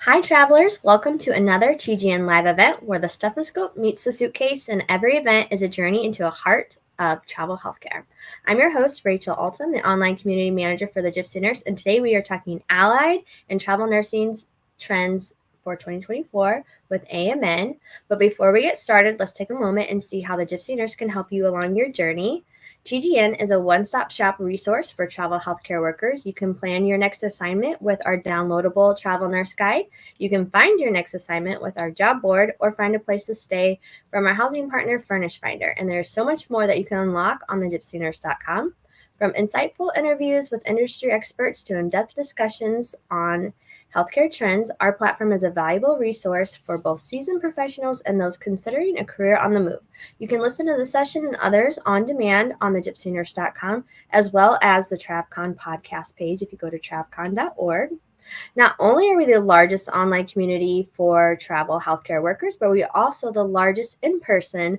Hi, travelers. Welcome to another TGN Live event where the stethoscope meets the suitcase, and every event is a journey into a heart of travel healthcare. I'm your host, Rachel Altum, the online community manager for the Gypsy Nurse, and today we are talking allied and travel nursing's trends for 2024 with AMN. But before we get started, let's take a moment and see how the Gypsy Nurse can help you along your journey. TGN is a one-stop shop resource for travel healthcare workers. You can plan your next assignment with our downloadable travel nurse guide. You can find your next assignment with our job board or find a place to stay from our housing partner, Furnish Finder. And there's so much more that you can unlock on thegypsynurse.com. From insightful interviews with industry experts to in-depth discussions on healthcare trends, our platform is a valuable resource for both seasoned professionals and those considering a career on the move. You can listen to the session and others on demand on thegypsynurse.com, as well as the TravCon podcast page if you go to travcon.org. Not only are we the largest online community for travel healthcare workers, but we are also the largest in-person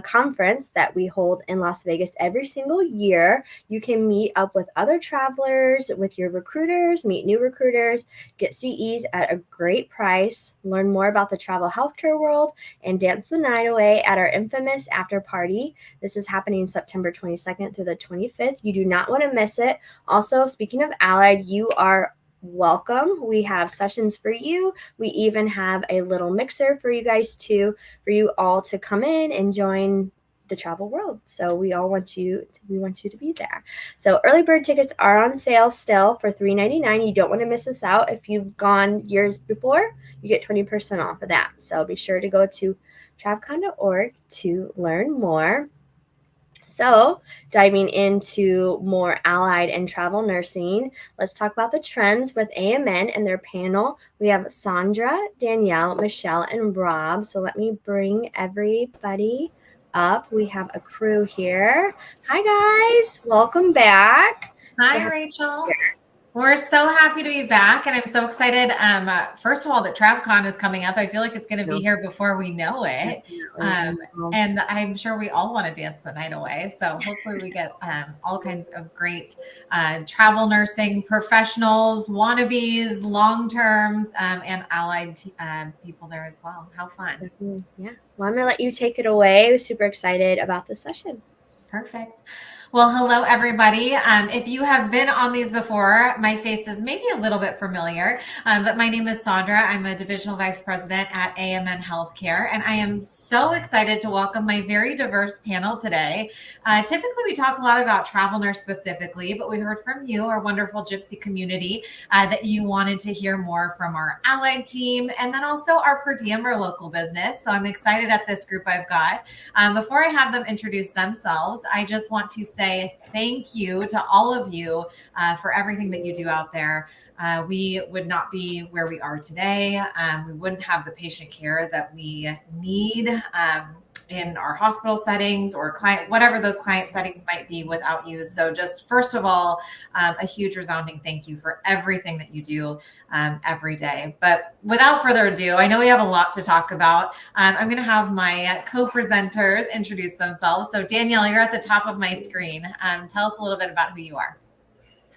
conference that we hold in Las Vegas every single year. You can meet up with other travelers, with your recruiters, meet new recruiters, get CEs at a great price, learn more about the travel healthcare world, and dance the night away at our infamous after party. This is happening September 22nd through the 25th. You do not want to miss it. Also, speaking of Allied, you are welcome. We have sessions for you. We even have a little mixer for you guys too, for you all to come in and join the travel world. So we want you to be there. So early bird tickets are on sale still for $3.99. You don't want to miss us out. If you've gone years before, you get 20% off of that. So be sure to go to travcon.org to learn more. So, diving into more allied and travel nursing, let's talk about the trends with AMN and their panel. We have Saundra, Danielle, Michelle, and Rob. So, let me bring everybody up. We have a crew here. Hi, guys. Welcome back. Hi, Rachel. We're so happy to be back, and I'm so excited. First of all, that TravCon is coming up. I feel like it's going to be here before we know it, and I'm sure we all want to dance the night away. So hopefully we get all kinds of great travel nursing professionals, wannabes, long terms, and allied people there as well. How fun! Yeah. Well, I'm going to let you take it away. I'm super excited about the session. Perfect. Well, hello, everybody. If you have been on these before, my face is maybe a little bit familiar, but my name is Saundra. I'm a Divisional Vice President at AMN Healthcare, and I am so excited to welcome my very diverse panel today. Typically, we talk a lot about travel nurse specifically, but we heard from you, our wonderful Gypsy community, that you wanted to hear more from our allied team, and then also our per diem or local business. So I'm excited at this group I've got. Before I have them introduce themselves, I just want to say thank you to all of you for everything that you do out there. We would not be where we are today. We wouldn't have the patient care that we need in our hospital settings or client, whatever those client settings might be without you. So just first of all, a huge resounding thank you for everything that you do every day. But without further ado, I know we have a lot to talk about. I'm going to have my co-presenters introduce themselves. So Danielle, you're at the top of my screen. Tell us a little bit about who you are.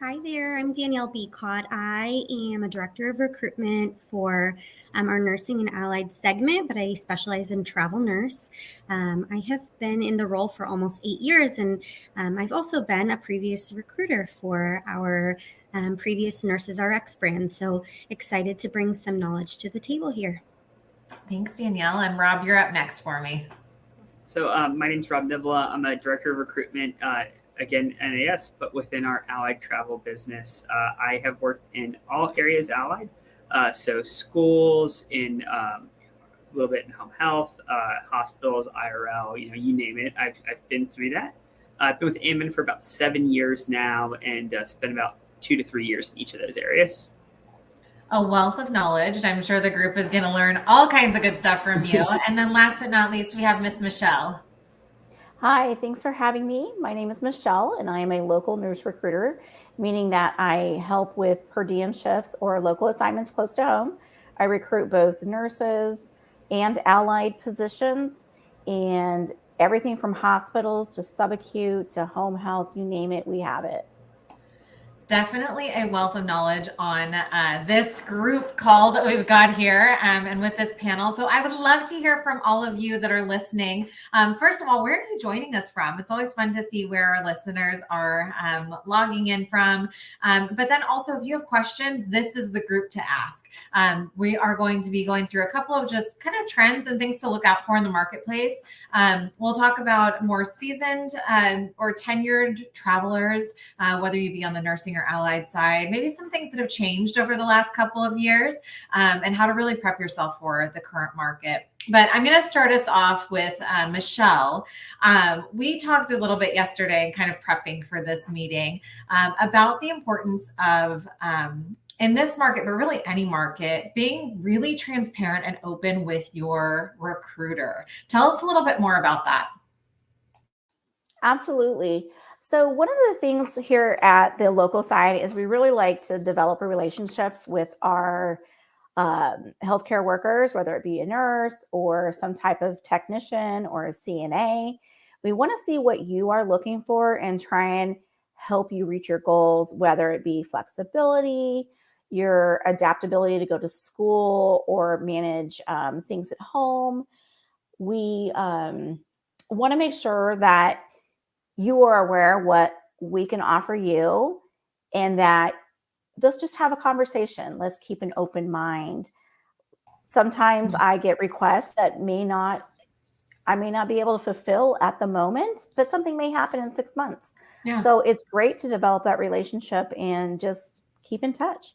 Hi there, I'm Danielle Beacott. I am a director of recruitment for our nursing and allied segment, but I specialize in travel nurse. I have been in the role for almost 8 years, and I've also been a previous recruiter for our previous Nurses RX brand. So excited to bring some knowledge to the table here. Thanks, Danielle. And Rob, you're up next for me. So my name is Rob Nivola. I'm a director of recruitment. Again, NAS, but within our allied travel business. I have worked in all areas allied, so schools, in a little bit in home health, hospitals, IRL, you name it. I've been through that. I've been with AMN for about 7 years now, and spent about 2 to 3 years in each of those areas. A wealth of knowledge, and I'm sure the group is going to learn all kinds of good stuff from you. And then last but not least, we have Miss Michelle. Hi, thanks for having me. My name is Michelle, and I am a local nurse recruiter, meaning that I help with per diem shifts or local assignments close to home. I recruit both nurses and allied positions, and everything from hospitals to subacute to home health, you name it, we have it. Definitely a wealth of knowledge on this group call that we've got here and with this panel. So I would love to hear from all of you that are listening. First of all, where are you joining us from? It's always fun to see where our listeners are logging in from. But then also, if you have questions, this is the group to ask. We are going to be going through a couple of just kind of trends and things to look out for in the marketplace. We'll talk about more seasoned or tenured travelers, whether you be on the nursing or allied side, maybe some things that have changed over the last couple of years, and how to really prep yourself for the current market. But I'm going to start us off with Michelle. We talked a little bit yesterday, kind of prepping for this meeting, about the importance of in this market, but really any market, being really transparent and open with your recruiter. Tell us a little bit more about that. Absolutely. So one of the things here at the local side is we really like to develop relationships with our healthcare workers, whether it be a nurse or some type of technician or a CNA. We want to see what you are looking for and try and help you reach your goals, whether it be flexibility, your adaptability to go to school or manage things at home. We want to make sure that you are aware what we can offer you and that let's just have a conversation. Let's keep an open mind. Sometimes I get requests that I may not be able to fulfill at the moment, but something may happen in 6 months. Yeah. So it's great to develop that relationship and just keep in touch.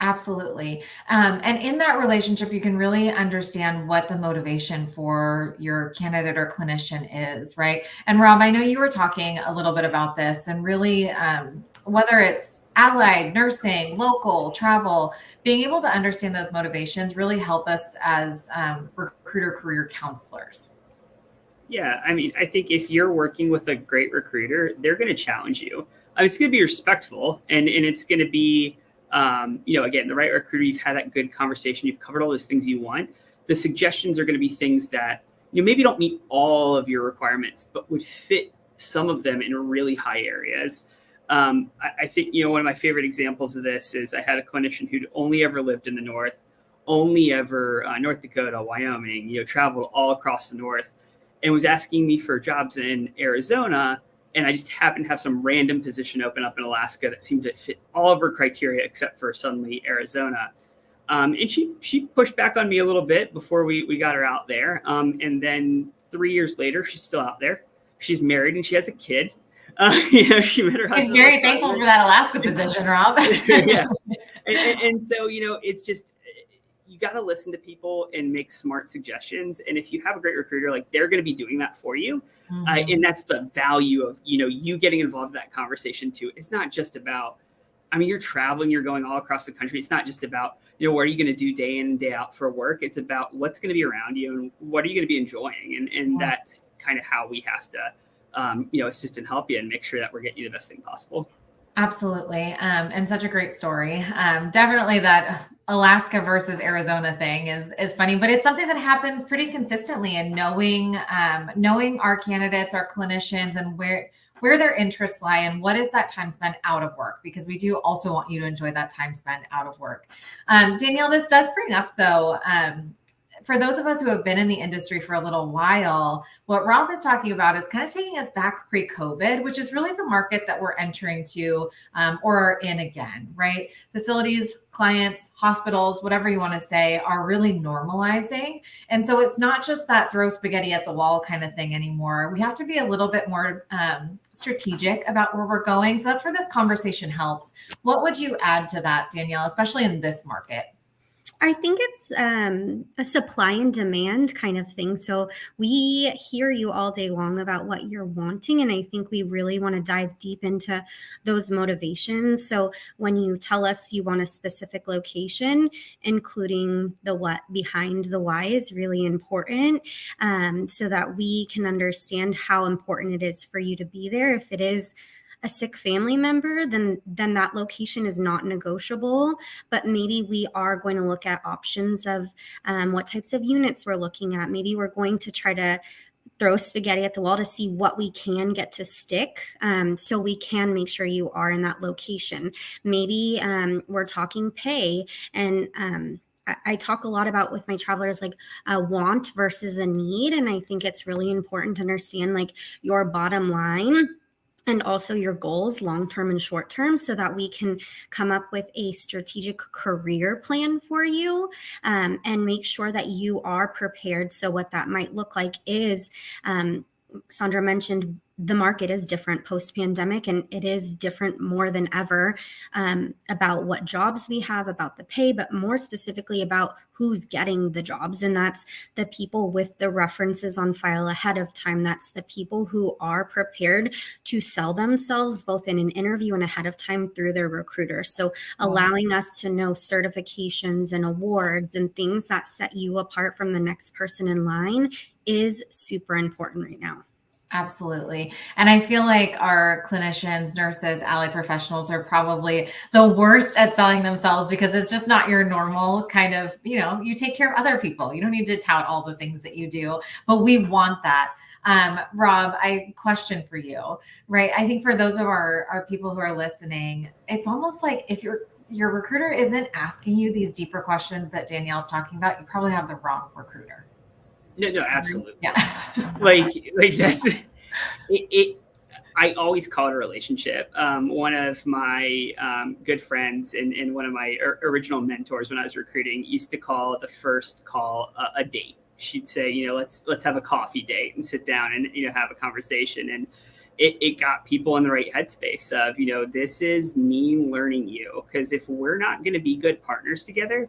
Absolutely. And in that relationship, you can really understand what the motivation for your candidate or clinician is, right? And Rob, I know you were talking a little bit about this and really whether it's allied, nursing, local, travel, being able to understand those motivations really help us as recruiter career counselors. Yeah, I mean, I think if you're working with a great recruiter, they're going to challenge you. It's going to be respectful, and it's going to be, again, the right recruiter. You've had that good conversation. You've covered all those things you want. The suggestions are going to be things that maybe don't meet all of your requirements, but would fit some of them in really high areas. I think one of my favorite examples of this is I had a clinician who'd only ever lived in the North, only ever North Dakota, Wyoming, traveled all across the North, and was asking me for jobs in Arizona. And I just happened to have some random position open up in Alaska that seemed to fit all of her criteria except for suddenly Arizona. And she pushed back on me a little bit before we got her out there. And then 3 years later, she's still out there. She's married and she has a kid. She met her husband. He's very thankful for that Alaska position, Rob. Yeah. And so, it's just, you got to listen to people and make smart suggestions. And if you have a great recruiter, like they're going to be doing that for you. Mm-hmm. And that's the value of, you getting involved in that conversation too. It's not just about, you're traveling, you're going all across the country. It's not just about, what are you going to do day in and day out for work? It's about what's going to be around you and what are you going to be enjoying? And that's kind of how we have to, assist and help you and make sure that we're getting you the best thing possible. Absolutely. And such a great story. Definitely that Alaska versus Arizona thing is funny, but it's something that happens pretty consistently, and knowing our candidates, our clinicians, and where their interests lie and what is that time spent out of work, because we do also want you to enjoy that time spent out of work. Danielle, this does bring up though, for those of us who have been in the industry for a little while, what Rob is talking about is kind of taking us back pre-COVID, which is really the market that we're entering to or in again, right? Facilities, clients, hospitals, whatever you want to say, are really normalizing. And so it's not just that throw spaghetti at the wall kind of thing anymore. We have to be a little bit more strategic about where we're going. So that's where this conversation helps. What would you add to that, Danielle, especially in this market? I think it's a supply and demand kind of thing. So we hear you all day long about what you're wanting, and I think we really want to dive deep into those motivations. So when you tell us you want a specific location, including the what behind the why is really important, so that we can understand how important it is for you to be there. If it is a sick family member, then that location is not negotiable. But maybe we are going to look at options of what types of units we're looking at. Maybe we're going to try to throw spaghetti at the wall to see what we can get to stick, so we can make sure you are in that location. Maybe we're talking pay, and I talk a lot about with my travelers, like a want versus a need. And I think it's really important to understand like your bottom line and also your goals, long-term and short-term, so that we can come up with a strategic career plan for you, and make sure that you are prepared. So what that might look like is, Saundra mentioned the market is different post-pandemic, and it is different more than ever, about what jobs we have, about the pay, but more specifically about who's getting the jobs. And that's the people with the references on file ahead of time. That's the people who are prepared to sell themselves both in an interview and ahead of time through their recruiter. So allowing us to know certifications and awards and things that set you apart from the next person in line is super important right now. Absolutely. And I feel like our clinicians, nurses, allied professionals are probably the worst at selling themselves, because it's just not your normal kind of, you take care of other people. You don't need to tout all the things that you do, but we want that. Rob, I question for you, right? I think for those of our people who are listening, it's almost like if your recruiter isn't asking you these deeper questions that Danielle's talking about, you probably have the wrong recruiter. No, absolutely. Yeah. like that's it. I always call it a relationship. One of my good friends and one of my original mentors when I was recruiting used to call the first call a date. She'd say, let's have a coffee date and sit down and have a conversation. And it got people in the right headspace of this is me learning you, because if we're not going to be good partners together,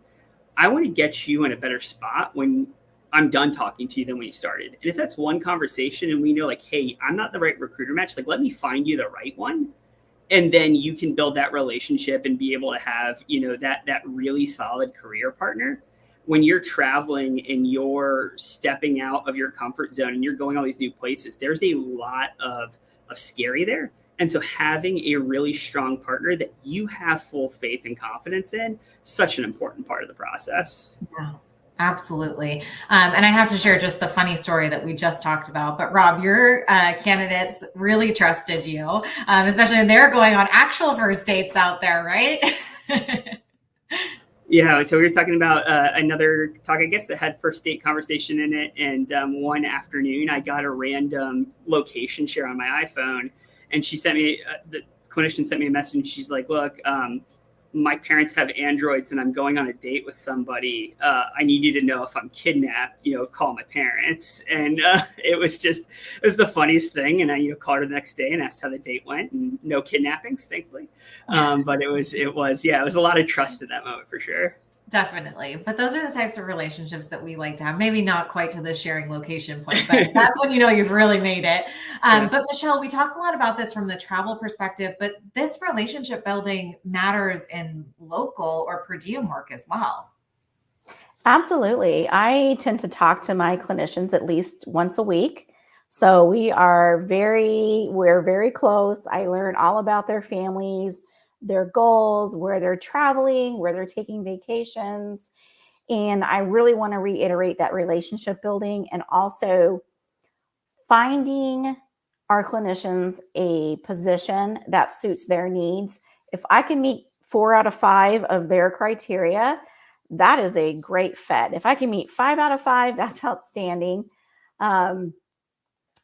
I want to get you in a better spot when I'm done talking to you than when you started. And if that's one conversation and we know like, hey, I'm not the right recruiter match, like let me find you the right one. And then you can build that relationship and be able to have, that really solid career partner. When you're traveling and you're stepping out of your comfort zone and you're going all these new places, there's a lot of scary there. And so having a really strong partner that you have full faith and confidence in, such an important part of the process. Yeah. Absolutely. And I have to share just the funny story that we just talked about. But Rob, your candidates really trusted you, especially when they're going on actual first dates out there, right? Yeah. So we were talking about another talk, I guess, that had first date conversation in it. And one afternoon, I got a random location share on my iPhone. And she sent me, the clinician sent me a message. And she's like, look, my parents have Androids and I'm going on a date with somebody. I need you to know if I'm kidnapped, call my parents. And it was the funniest thing. And I, called her the next day and asked how the date went, and no kidnappings, thankfully. But it was a lot of trust in that moment for sure. Definitely. But those are the types of relationships that we like to have. Maybe not quite to the sharing location point, but that's when you've really made it. But Michelle, we talk a lot about this from the travel perspective, but this relationship building matters in local or per diem work as well. Absolutely. I tend to talk to my clinicians at least once a week. So we're very close. I learn all about their families, their goals, where they're traveling, where they're taking vacations. And I really want to reiterate that relationship building and also finding our clinicians a position that suits their needs. If I can meet 4 out of 5 of their criteria, that is a great fit. If I can meet 5 out of 5, that's outstanding. But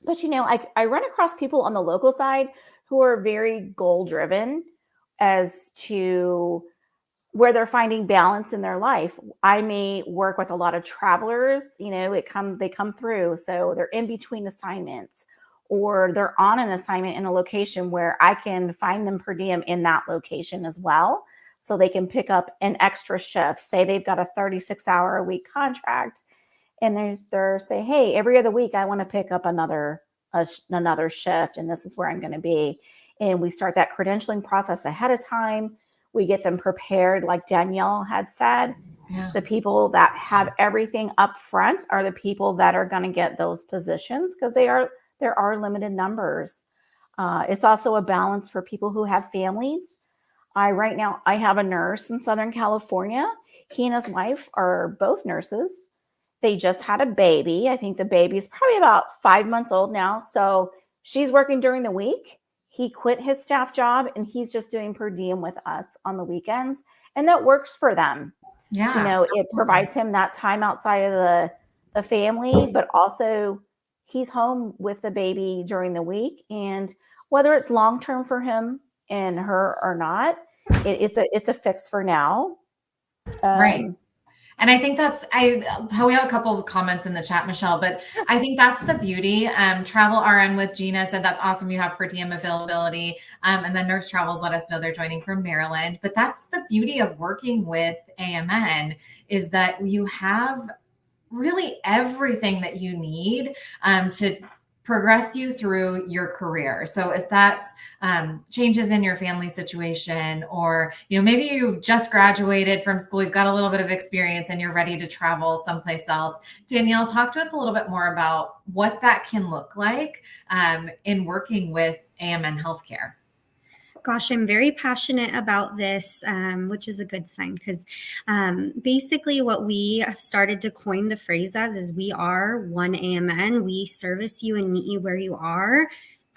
I run across people on the local side who are very goal driven as to where they're finding balance in their life. I may work with a lot of travelers, they come through. So they're in between assignments, or they're on an assignment in a location where I can find them per diem in that location as well. So they can pick up an extra shift. Say they've got a 36-hour-a-week contract, and they're say, hey, every other week I want to pick up another shift, and this is where I'm going to be. And we start that credentialing process ahead of time. We get them prepared, like Danielle had said. Yeah. The people that have everything up front are the people that are going to get those positions, because there are limited numbers. It's also a balance for people who have families. Right now, I have a nurse in Southern California. He and his wife are both nurses. They just had a baby. I think the baby is probably about 5 months old now. So she's working during the week. He quit his staff job and he's just doing per diem with us on the weekends. And that works for them. Yeah. You know, it provides him that time outside of the family, but also he's home with the baby during the week. And whether it's long-term for him and her or not, it's a fix for now. Right. And I think we have a couple of comments in the chat, Michelle, but I think that's the beauty. Travel RN with Gina said, that's awesome. You have per diem availability. And then Nurse Travels let us know they're joining from Maryland. But that's the beauty of working with AMN, is that you have really everything that you need to progress you through your career. So if that's changes in your family situation, or, you know, maybe you've just graduated from school, you've got a little bit of experience and you're ready to travel someplace else. Danielle, talk to us a little bit more about what that can look like in working with AMN Healthcare. Gosh, I'm very passionate about this, which is a good sign, because basically what we have started to coin the phrase as is we are one AMN. We service you and meet you where you are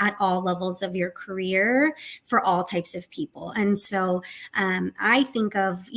at all levels of your career for all types of people. And so I think of,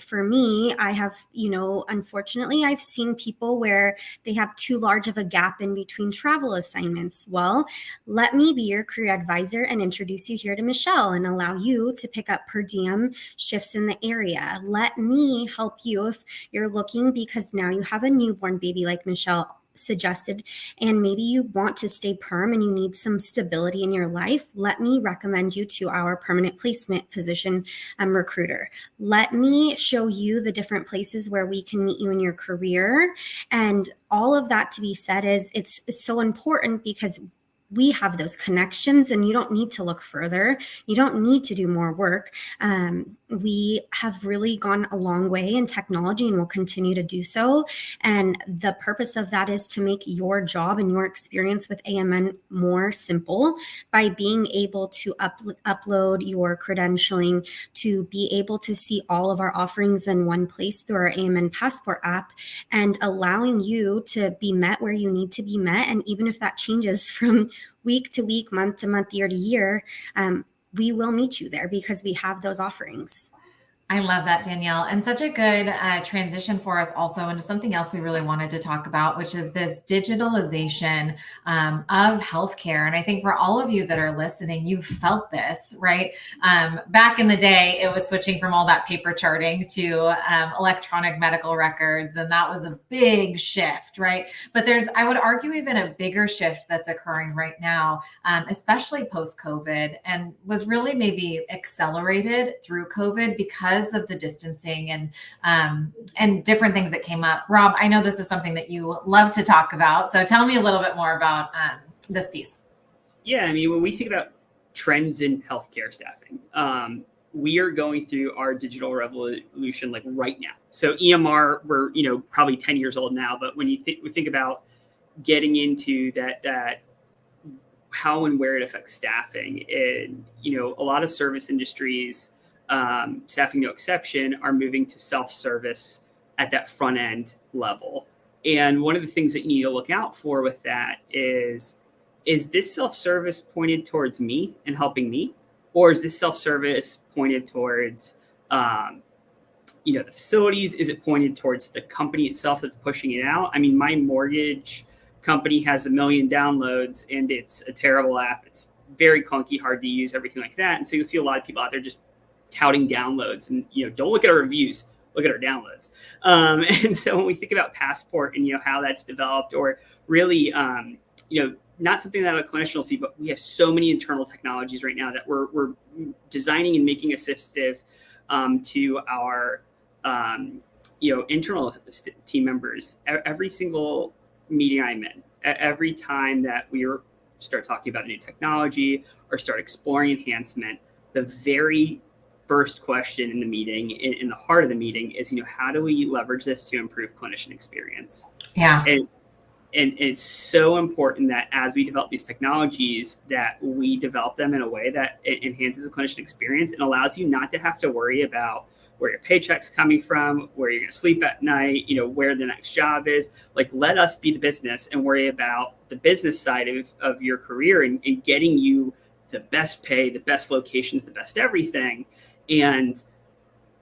for me, I have, unfortunately, I've seen people where they have too large of a gap in between travel assignments. Well, let me be your career advisor and introduce you here to Michelle and allow you to pick up per diem shifts in the area. Let me help you if you're looking, because now you have a newborn baby like Michelle suggested, and maybe you want to stay perm and you need some stability in your life. Let me recommend you to our permanent placement position recruiter. Let me show you the different places where we can meet you in your career. And all of that to be said is it's so important, because we have those connections and you don't need to look further. You don't need to do more work. We have really gone a long way in technology and will continue to do so. And the purpose of that is to make your job and your experience with AMN more simple by being able to upload your credentialing, to be able to see all of our offerings in one place through our AMN Passport app, and allowing you to be met where you need to be met. And even if that changes from week to week, month to month, year to year, we will meet you there because we have those offerings. I love that, Danielle. And such a good transition for us also into something else we really wanted to talk about, which is this digitalization of healthcare. And I think for all of you that are listening, you've felt this, right? Back in the day, it was switching from all that paper charting to electronic medical records. And that was a big shift, right? But I would argue, even a bigger shift that's occurring right now, especially post-COVID, and was really maybe accelerated through COVID because of the distancing and different things that came up. Rob, I know this is something that you love to talk about. So tell me a little bit more about this piece. Yeah, I mean, when we think about trends in healthcare staffing, we are going through our digital revolution like right now. So EMR, we're probably 10 years old now, but when we think about getting into that how and where it affects staffing, and a lot of service industries, staffing no exception, are moving to self-service at that front end level. And one of the things that you need to look out for with that is this self-service pointed towards me and helping me? Or is this self-service pointed towards, the facilities? Is it pointed towards the company itself that's pushing it out? I mean, my mortgage company has 1 million downloads and it's a terrible app. It's very clunky, hard to use, everything like that. And so you'll see a lot of people out there just touting downloads, and don't look at our reviews, look at our downloads. And so when we think about Passport and how that's developed, or really not something that a clinician will see, but we have so many internal technologies right now that we're designing and making assistive to our internal team members. Every single meeting I'm in, every time that we start talking about a new technology or start exploring enhancement, the very first question in the meeting, in the heart of the meeting, is, how do we leverage this to improve clinician experience? Yeah. And it's so important that as we develop these technologies, that we develop them in a way that it enhances the clinician experience and allows you not to have to worry about where your paycheck's coming from, where you're going to sleep at night, where the next job is. Like, let us be the business and worry about the business side of your career and getting you the best pay, the best locations, the best everything. And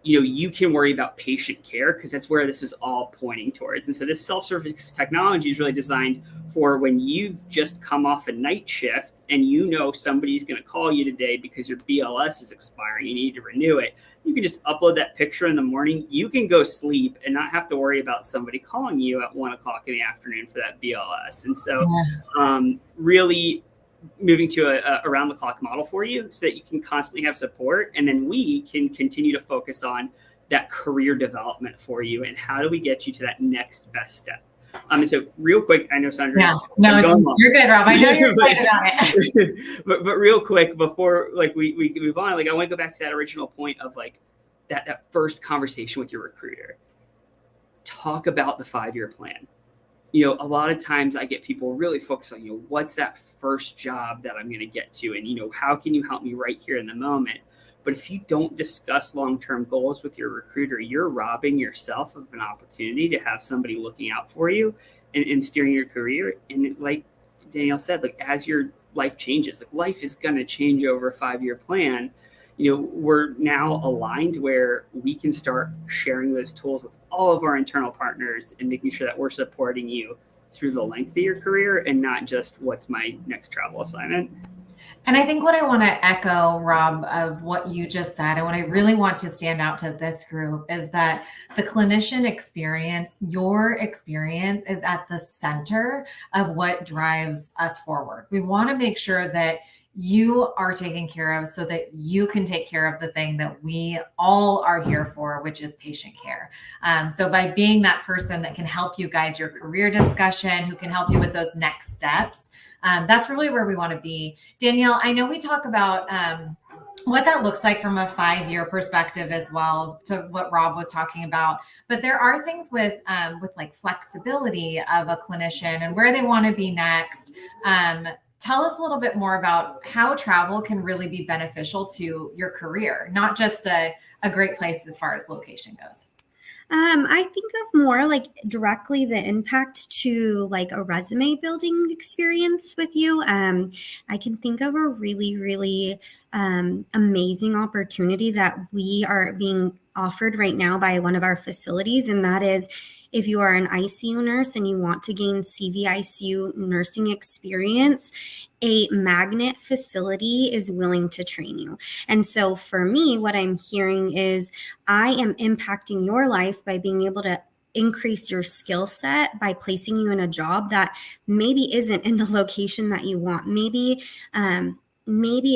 you can worry about patient care because that's where this is all pointing towards. And so this self-service technology is really designed for when you've just come off a night shift and somebody's going to call you today because your BLS is expiring, you need to renew it. You can just upload that picture in the morning. You can go sleep and not have to worry about somebody calling you at 1 o'clock in the afternoon for that BLS. And so really moving to a around the clock model for you so that you can constantly have support. And then we can continue to focus on that career development for you. And how do we get you to that next best step? And so real quick, I know Saundra. Yeah, no, you're good, Rob. I know you're excited about it. but real quick, before we move on, I want to go back to that original point of that first conversation with your recruiter. Talk about the 5-year plan. A lot of times I get people really focused on, what's that first job that I'm going to get to? And, how can you help me right here in the moment? But if you don't discuss long-term goals with your recruiter, you're robbing yourself of an opportunity to have somebody looking out for you and steering your career. And like Danielle said, as your life changes, life is going to change over a 5-year plan. We're now aligned where we can start sharing those tools with all of our internal partners and making sure that we're supporting you through the length of your career and not just what's my next travel assignment. And I think what I want to echo, Rob, of what you just said, and what I really want to stand out to this group is that the clinician experience, your experience, is at the center of what drives us forward. We want to make sure that you are taken care of so that you can take care of the thing that we all are here for, which is patient care. So by being that person that can help you guide your career discussion, who can help you with those next steps, that's really where we want to be. Danielle, I know we talk about what that looks like from a 5-year perspective as well, to what Rob was talking about. But there are things with flexibility of a clinician and where they want to be next. Tell us a little bit more about how travel can really be beneficial to your career, not just a great place as far as location goes. I think of more directly the impact to a resume building experience with you. I can think of a really, really amazing opportunity that we are being offered right now by one of our facilities, and that is, if you are an ICU nurse and you want to gain CVICU nursing experience, a magnet facility is willing to train you. And so for me, what I'm hearing is I am impacting your life by being able to increase your skill set by placing you in a job that maybe isn't in the location that you want. Maybe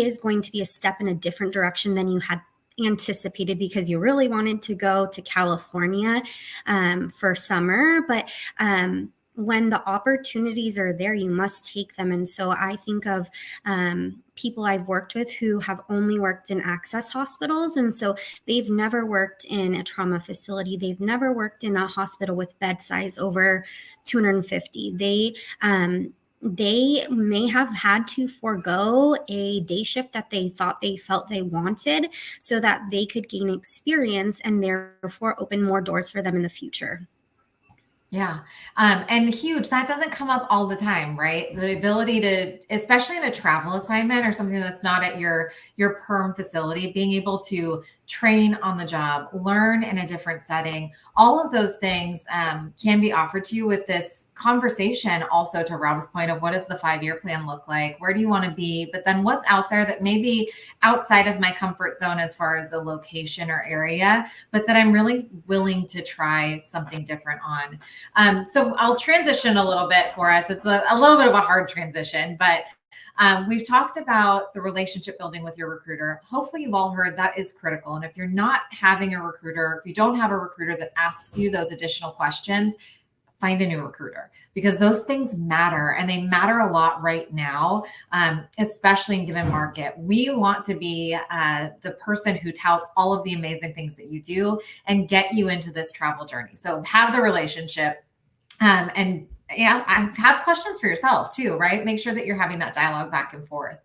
is going to be a step in a different direction than you had anticipated because you really wanted to go to California for summer, but when the opportunities are there, you must take them. And so I think of people I've worked with who have only worked in access hospitals. And so they've never worked in a trauma facility. They've never worked in a hospital with bed size over 250. They may have had to forego a day shift that they felt they wanted so that they could gain experience and therefore open more doors for them in the future. Yeah. And huge, that doesn't come up all the time, right? The ability to, especially in a travel assignment or something that's not at your perm facility, being able to train on the job, learn in a different setting, all of those things can be offered to you with this conversation. Also, to Rob's point of what does the 5-year plan look like? Where do you want to be? But then what's out there that may be outside of my comfort zone as far as a location or area, but that I'm really willing to try something different on. So I'll transition a little bit for us. It's a little bit of a hard transition, but we've talked about the relationship building with your recruiter. Hopefully you've all heard that is critical. And if you're not having a recruiter, if you don't have a recruiter that asks you those additional questions, find a new recruiter, because those things matter, and they matter a lot right now, especially in given market. We want to be the person who touts all of the amazing things that you do and get you into this travel journey. So have the relationship, and I have questions for yourself too, right? Make sure that you're having that dialogue back and forth.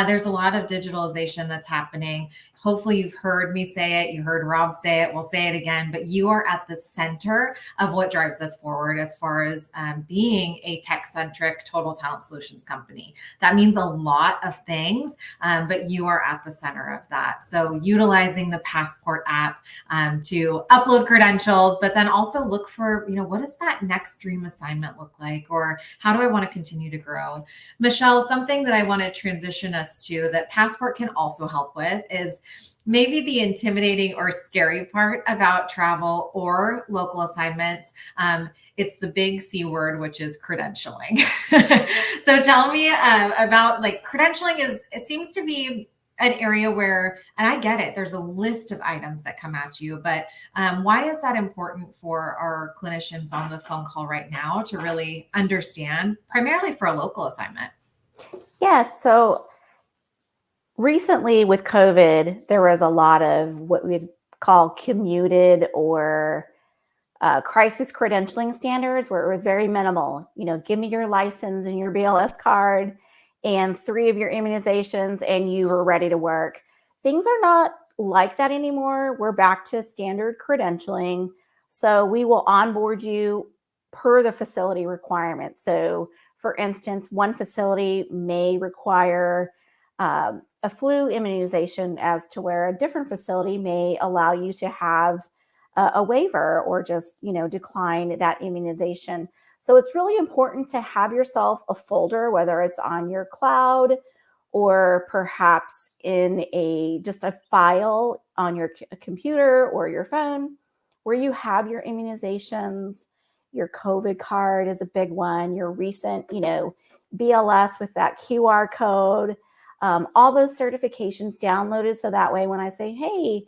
There's a lot of digitalization that's happening. Hopefully you've heard me say it. You heard Rob say it. We'll say it again, but you are at the center of what drives us forward as far as being a tech-centric total talent solutions company. That means a lot of things, but you are at the center of that. So utilizing the Passport app to upload credentials, but then also look for, what does that next dream assignment look like? Or how do I want to continue to grow? Michelle, something that I want to transition us to that Passport can also help with is maybe the intimidating or scary part about travel or local assignments. It's the big C word, which is credentialing. So tell me about credentialing it seems to be an area where, and I get it, there's a list of items that come at you, but why is that important for our clinicians on the phone call right now to really understand, primarily for a local assignment? Yes. So recently with COVID, there was a lot of what we'd call commuted or crisis credentialing standards where it was very minimal. Give me your license and your BLS card and 3 of your immunizations and you were ready to work. Things are not like that anymore. We're back to standard credentialing. So we will onboard you per the facility requirements. So for instance, one facility may require a flu immunization as to where a different facility may allow you to have a waiver or just, decline that immunization. So it's really important to have yourself a folder, whether it's on your cloud or perhaps in just a file on your computer or your phone where you have your immunizations. Your COVID card is a big one, your recent, BLS with that QR code, all those certifications downloaded. So that way, when I say, hey,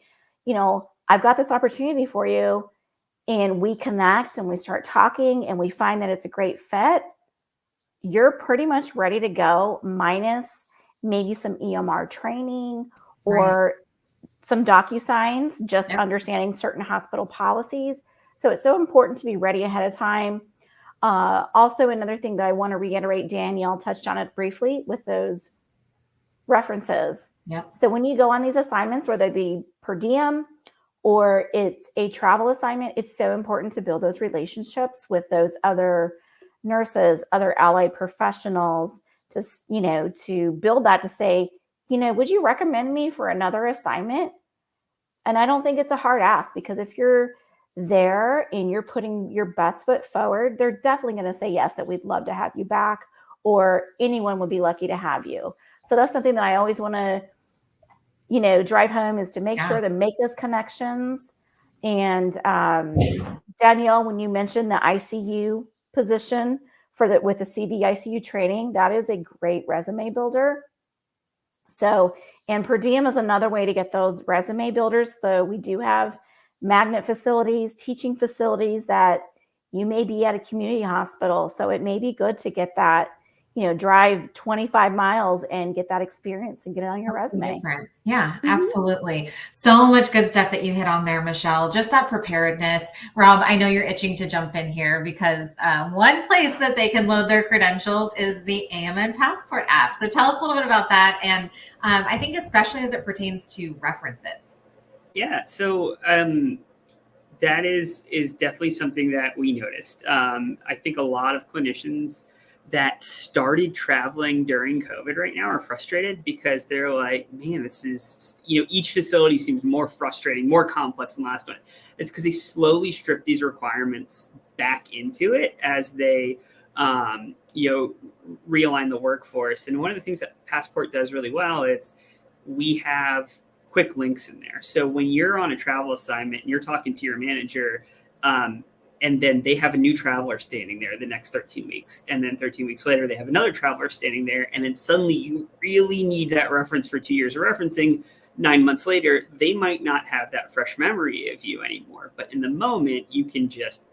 I've got this opportunity for you, and we connect and we start talking and we find that it's a great fit, you're pretty much ready to go, minus maybe some EMR training or some DocuSigns, just understanding certain hospital policies. So it's so important to be ready ahead of time. Also, another thing that I want to reiterate, Danielle touched on it briefly with those references. Yep. So when you go on these assignments, whether they be per diem or it's a travel assignment, it's so important to build those relationships with those other nurses, other allied professionals, to build that, to say, would you recommend me for another assignment? And I don't think it's a hard ask, because if you're there and you're putting your best foot forward, they're definitely going to say yes, that we'd love to have you back, or anyone would be lucky to have you. So that's something that I always want to, drive home, is to make sure to make those connections. And Danielle, when you mentioned the ICU position with the CV ICU training, that is a great resume builder. So, and per diem is another way to get those resume builders. So we do have magnet facilities, teaching facilities that you may be at a community hospital. So it may be good to get that, drive 25 miles and get that experience and get it on your resume. Different. Yeah, absolutely. So much good stuff that you hit on there, Michelle. Just that preparedness. Rob, I know you're itching to jump in here, because one place that they can load their credentials is the AMN Passport app. So tell us a little bit about that. And I think especially as it pertains to references. Yeah, so that is definitely something that we noticed. I think a lot of clinicians that started traveling during COVID right now are frustrated, because they're like, man, this is, each facility seems more frustrating, more complex than the last one. It's because they slowly strip these requirements back into it as they, realign the workforce. And one of the things that Passport does really well is we have quick links in there. So when you're on a travel assignment and you're talking to your manager, and then they have a new traveler standing there the next 13 weeks. And then 13 weeks later, they have another traveler standing there. And then suddenly you really need that reference for 2 years of referencing. 9 months later, they might not have that fresh memory of you anymore. But in the moment, you can just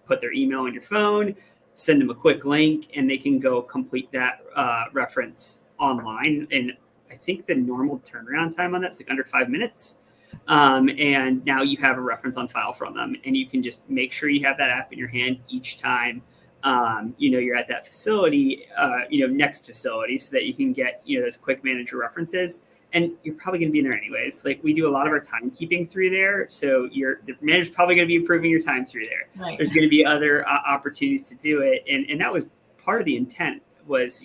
put their email on your phone, send them a quick link, and they can go complete that reference online. And I think the normal turnaround time on that's like under 5 minutes. And now you have a reference on file from them, and you can just make sure you have that app in your hand each time you're at that facility, next facility, so that you can get, those quick manager references. And you're probably going to be in there anyways. Like, we do a lot of our timekeeping through there. So the manager's probably going to be approving your time through there. Right. There's going to be other opportunities to do it. And that was part of the intent was,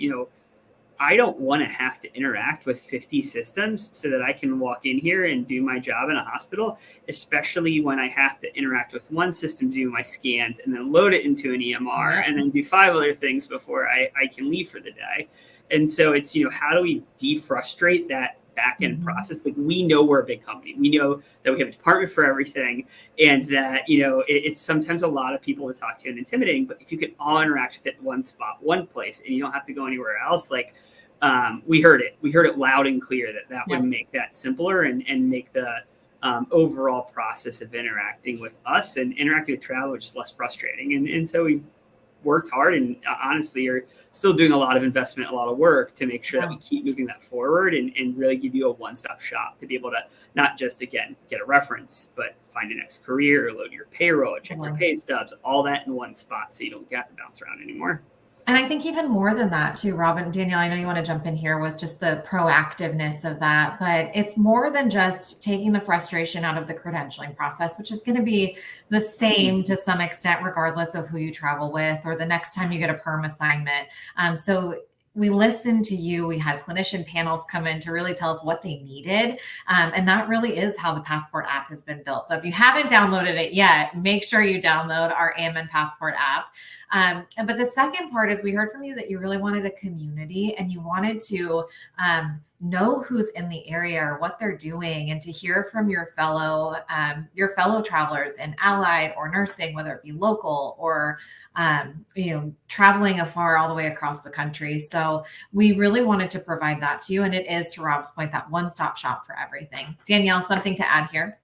I don't want to have to interact with 50 systems so that I can walk in here and do my job in a hospital, especially when I have to interact with one system to do my scans and then load it into an EMR and then do 5 other things before I can leave for the day. And so it's, how do we defrustrate that back end process? Like, we know we're a big company. We know that we have a department for everything, and that, it's sometimes a lot of people to talk to and intimidating, but if you could all interact with it in one spot, one place, and you don't have to go anywhere else, like, we heard it loud and clear that would make that simpler and make the overall process of interacting with us and interacting with travel just less frustrating. And so we've worked hard and honestly are still doing a lot of investment, a lot of work to make sure that we keep moving that forward and really give you a one-stop shop to be able to not just, again, get a reference, but find a next career, load your payroll, check your pay stubs, all that in one spot, so you don't have to bounce around anymore. And I think even more than that too, Robin and Danielle, I know you want to jump in here with just the proactiveness of that, but it's more than just taking the frustration out of the credentialing process, which is going to be the same to some extent, regardless of who you travel with or the next time you get a perm assignment. So we listened to you. We had clinician panels come in to really tell us what they needed. And that really is how the Passport app has been built. So if you haven't downloaded it yet, make sure you download our AMN Passport app. But the second part is we heard from you that you really wanted a community and you wanted to know who's in the area or what they're doing, and to hear from your fellow travelers in allied or nursing, whether it be local or traveling afar all the way across the country. So we really wanted to provide that to you, and it is, to Rob's point, that one-stop shop for everything. Danielle, something to add here?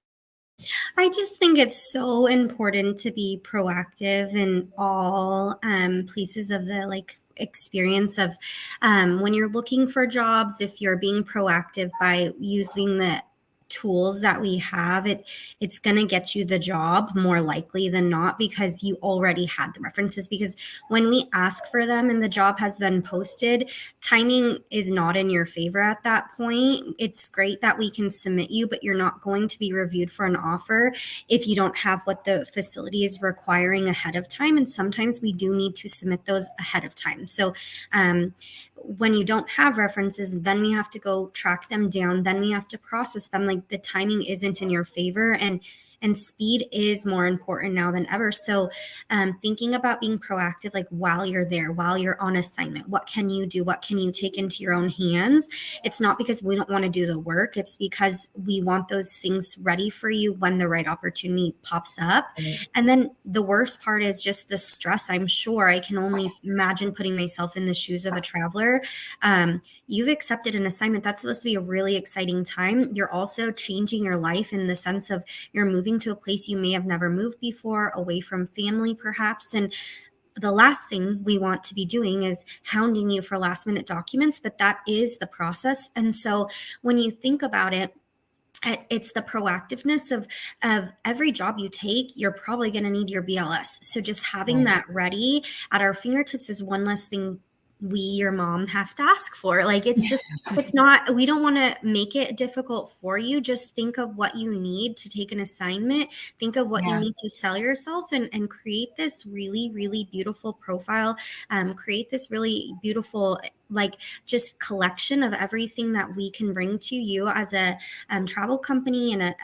I just think it's so important to be proactive in all places of the experience of when you're looking for jobs. If you're being proactive by using the tools that we have, it's going to get you the job more likely than not, because you already had the references. Because when we ask for them and the job has been posted, timing is not in your favor at that point. It's great that we can submit you, but you're not going to be reviewed for an offer if you don't have what the facility is requiring ahead of time. And sometimes we do need to submit those ahead of time. So when you don't have references, then we have to go track them down. Then we have to process them. Like, the timing isn't in your favor, and speed is more important now than ever. So thinking about being proactive, like while you're there, while you're on assignment, what can you do? What can you take into your own hands? It's not because we don't want to do the work. It's because we want those things ready for you when the right opportunity pops up. And then the worst part is just the stress. I'm sure, I can only imagine putting myself in the shoes of a traveler. You've accepted an assignment. That's supposed to be a really exciting time. You're also changing your life in the sense of you're moving to a place you may have never moved before, away from family perhaps. And the last thing we want to be doing is hounding you for last minute documents, but that is the process. And so when you think about it, it's the proactiveness of every job you take. You're probably going to need your BLS. So just having that ready at our fingertips is one less thing your mom have to ask for. Like, it's just, it's not, we don't want to make it difficult for you. Just think of what you need to take an assignment. Think of what you need to sell yourself, and create this really, really beautiful profile. Create this really beautiful, just collection of everything that we can bring to you as a travel company and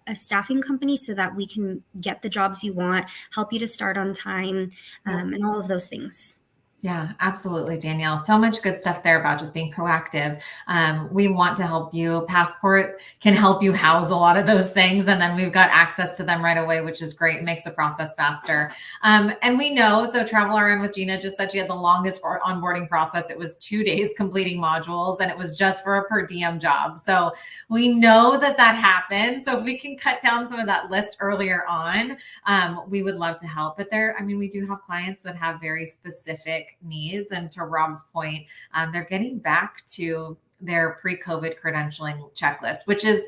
a staffing company, so that we can get the jobs you want, help you to start on time, and all of those things. Yeah, absolutely, Danielle. So much good stuff there about just being proactive. We want to help you. Passport can help you house a lot of those things, and then we've got access to them right away, which is great. It makes the process faster. And we know, so Travel RN with Gina just said she had the longest onboarding process. It was 2 days completing modules, and it was just for a per diem job. So we know that happens. So if we can cut down some of that list earlier on, we would love to help. But we do have clients that have very specific needs. And to Rob's point, they're getting back to their pre-COVID credentialing checklist, which is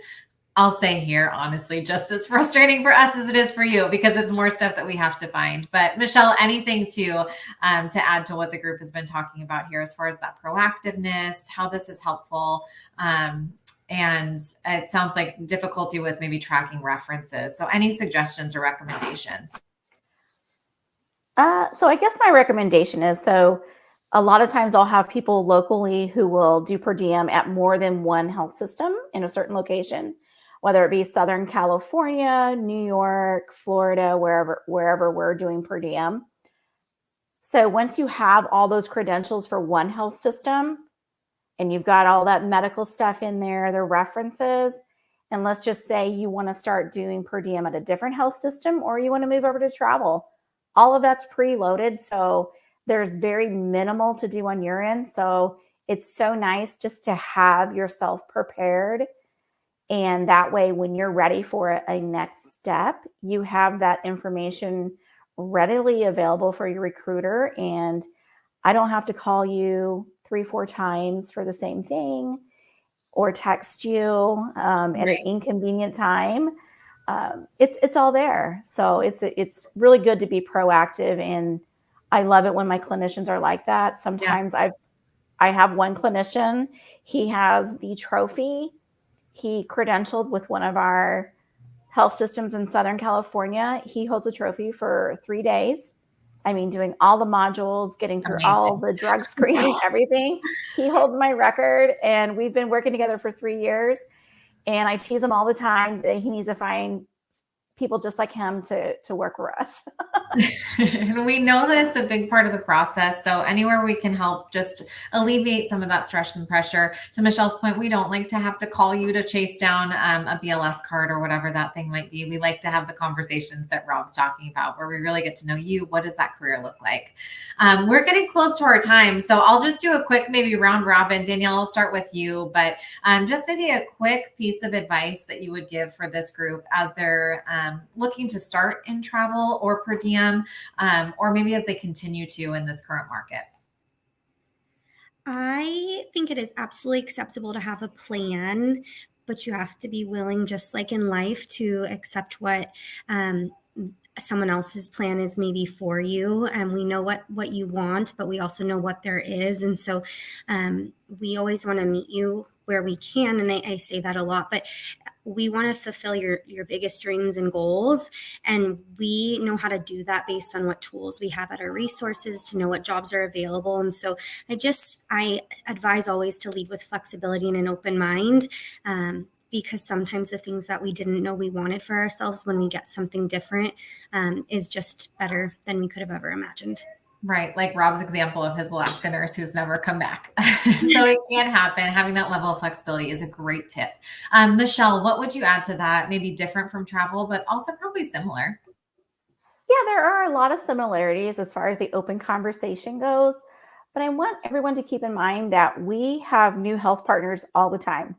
I'll say here, honestly, just as frustrating for us as it is for you, because it's more stuff that we have to find. But Michelle, anything to add to what the group has been talking about here as far as that proactiveness, how this is helpful? And it sounds like difficulty with maybe tracking references. So any suggestions or recommendations? So I guess my recommendation is, so a lot of times I'll have people locally who will do per diem at more than one health system in a certain location, whether it be Southern California, New York, Florida, wherever we're doing per diem. So once you have all those credentials for one health system and you've got all that medical stuff in there, the references, and let's just say you want to start doing per diem at a different health system, or you want to move over to travel, all of that's preloaded. So there's very minimal to do on your end. So it's so nice just to have yourself prepared. And that way, when you're ready for a next step, you have that information readily available for your recruiter. And I don't have to call you 3-4 times for the same thing or text you at an inconvenient time. It's all there. So it's really good to be proactive, and I love it when my clinicians are like that. Sometimes I have one clinician, he has the trophy. He credentialed with one of our health systems in Southern California. He holds a trophy for 3 days. I mean, doing all the modules, getting through all the drug screening, everything. He holds my record, and we've been working together for 3 years. And I tease him all the time that he needs to find people just like him to work for us. And we know that it's a big part of the process. So anywhere we can help just alleviate some of that stress and pressure. To Michelle's point, we don't like to have to call you to chase down a BLS card or whatever that thing might be. We like to have the conversations that Rob's talking about, where we really get to know you. What does that career look like? We're getting close to our time. So I'll just do a quick maybe round robin. Danielle, I'll start with you, but just maybe a quick piece of advice that you would give for this group as they're looking to start in travel or per diem, or maybe as they continue to in this current market. I think it is absolutely acceptable to have a plan, but you have to be willing, just like in life, to accept what someone else's plan is maybe for you. And we know what you want, but we also know what there is. And so we always want to meet you where we can. And I say that a lot, but we want to fulfill your biggest dreams and goals. And we know how to do that based on what tools we have at our resources to know what jobs are available. And so I advise always to lead with flexibility and an open mind, because sometimes the things that we didn't know we wanted for ourselves when we get something different is just better than we could have ever imagined. Right. Like Rob's example of his Alaska nurse who's never come back. So it can happen. Having that level of flexibility is a great tip. Michelle, what would you add to that? Maybe different from travel, but also probably similar. Yeah, there are a lot of similarities as far as the open conversation goes, but I want everyone to keep in mind that we have new health partners all the time.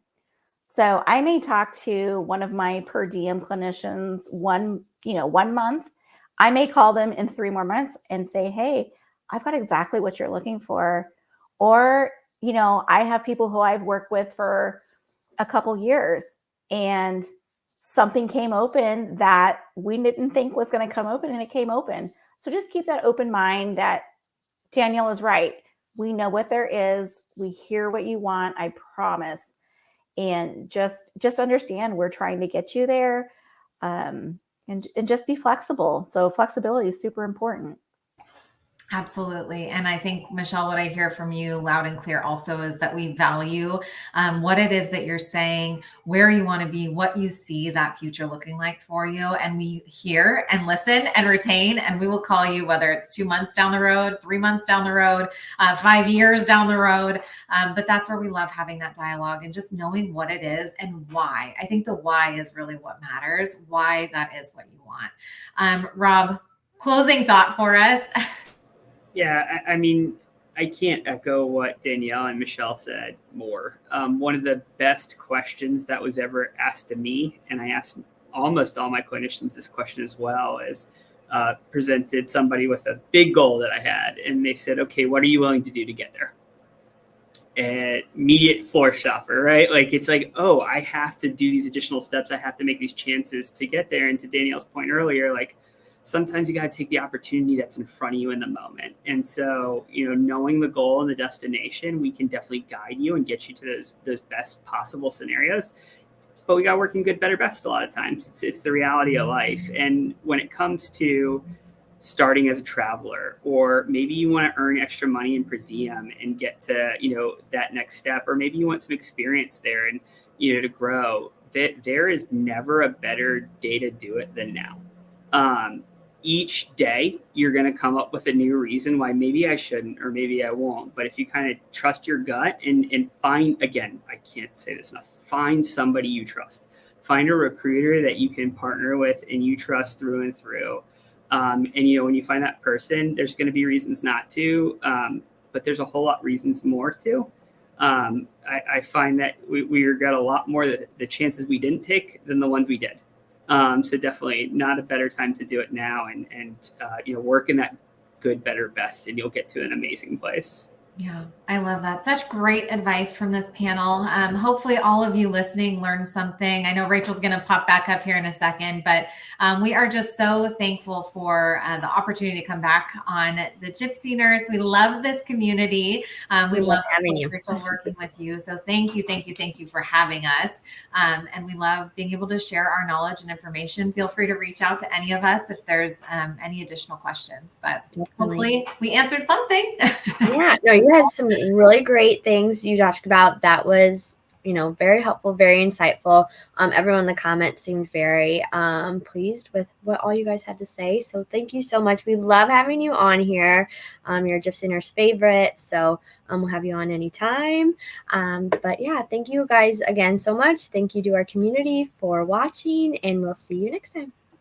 So I may talk to one of my per diem clinicians one month. I may call them in 3 more months and say, hey, I've got exactly what you're looking for. Or, I have people who I've worked with for a couple years and something came open that we didn't think was going to come open, and it came open. So just keep that open mind that Danielle is right. We know what there is. We hear what you want. I promise. And just understand we're trying to get you there. And just be flexible. So flexibility is super important. Absolutely. And I think, Michelle, what I hear from you loud and clear also is that we value what it is that you're saying, where you want to be, what you see that future looking like for you. And we hear and listen and retain, and we will call you, whether it's 2 months down the road, 3 months down the road, 5 years down the road. But that's where we love having that dialogue and just knowing what it is and why. I think the why is really what matters, why that is what you want. Rob, closing thought for us. Yeah, I mean, I can't echo what Danielle and Michelle said more. One of the best questions that was ever asked to me, and I asked almost all my clinicians this question as well, is presented somebody with a big goal that I had. And they said, okay, what are you willing to do to get there? an immediate floor stopper, right? Like it's like, oh, I have to do these additional steps. I have to make these chances to get there. And to Danielle's point earlier, like sometimes you got to take the opportunity that's in front of you in the moment. And so, knowing the goal and the destination, we can definitely guide you and get you to those best possible scenarios. But we got working good, better, best a lot of times. It's the reality of life. And when it comes to starting as a traveler, or maybe you want to earn extra money in per diem and get to, that next step, or maybe you want some experience there and, to grow, that there is never a better day to do it than now. Each day you're going to come up with a new reason why maybe I shouldn't, or maybe I won't. But if you kind of trust your gut and find, again, I can't say this enough, find somebody you trust, find a recruiter that you can partner with and you trust through and through. And when you find that person, there's going to be reasons not to, but there's a whole lot reasons more to. I find that we regret a lot more the chances we didn't take than the ones we did. So definitely not a better time to do it now, and work in that good, better, best, and you'll get to an amazing place. Yeah, I love that. Such great advice from this panel. Hopefully all of you listening learned something. I know Rachel's going to pop back up here in a second, but we are just so thankful for the opportunity to come back on the Gypsy Nurse. We love this community. We love having you, Rachel, working with you. So thank you for having us. And we love being able to share our knowledge and information. Feel free to reach out to any of us if there's any additional questions, but hopefully we answered something. Yeah, no, you had some really great things you talked about. That was, very helpful, very insightful. Everyone in the comments seemed very pleased with what all you guys had to say. So thank you so much. We love having you on here. You're a Gypsy Nurse favorite, so we'll have you on anytime. But yeah, thank you guys again so much. Thank you to our community for watching, and we'll see you next time.